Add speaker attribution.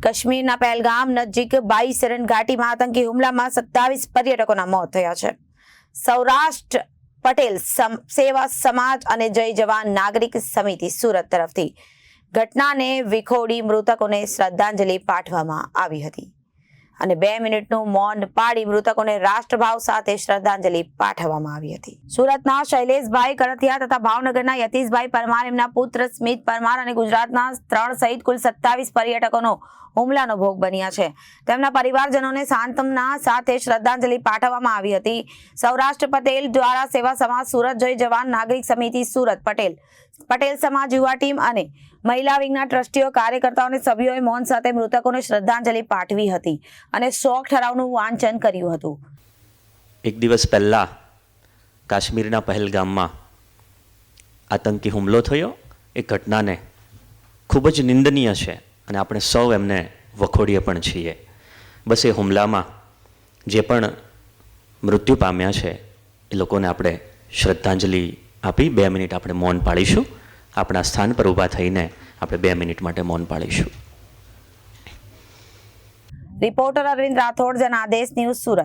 Speaker 1: કાશ્મીરના પહેલગામ નજીક 22 શરણ ઘાટીમાં આતંકી હુમલામાં 27 પર્યટકોના મોત થયા છે. સૌરાષ્ટ્ર પટેલ સેવા સમાજ અને જય જવાન નાગરિક સમિતિ સુરત તરફથી ઘટનાને વિખોડી મૃતકોને શ્રદ્ધાંજલિ પાઠવવામાં આવી હતી અને 2 મિનિટનું મૌન પાળી મૃતકોને રાષ્ટ્રભાવ સાથે શ્રદ્ધાંજલિ પાઠવવામાં આવી હતી. સુરતના શૈલેષભાઈ કરથિયા તથા ભાવનગરના યતીશભાઈ પરમાર, એમના પુત્ર સ્મિત પરમાર અને ગુજરાતના 3 સહિત કુલ 27 પર્યટકોનો હુમલાનો ભોગ બન્યા છે. તેમના પરિવારજનોને સાંત્વના સાથે શ્રદ્ધાંજલિ પાઠવવામાં આવી હતી. સૌરાષ્ટ્ર પટેલ દ્વારા સેવા સમાજ સુરત, જય જવાન નાગરિક સમિતિ સુરત, પટેલ સમાજ યુવા ટીમ અને મહિલા વિંગના ટ્રસ્ટીઓ, કાર્યકર્તાઓ અને સભ્યોએ મૌન સાથે મૃતકોને શ્રદ્ધાંજલિ પાઠવી હતી અને શોક ઠરાવનું વાંચન કર્યું હતું.
Speaker 2: એક દિવસ પહેલાં કાશ્મીરના પહેલગામમાં આતંકી હુમલો થયો. એ ઘટનાને ખૂબ જ નિંદનીય છે અને આપણે સૌ એમને વખોડીએ પણ છીએ. બસ એ હુમલામાં જે પણ મૃત્યુ પામ્યા છે એ લોકોને આપણે શ્રદ્ધાંજલિ આપી 2 મિનિટ આપણે મૌન પાળીશું. આપણા સ્થાન પર ઊભા થઈને આપણે 2 મિનિટ માટે મૌન પાળીશું.
Speaker 1: Reporter Arvind Rathod, Janadesh news, Surat.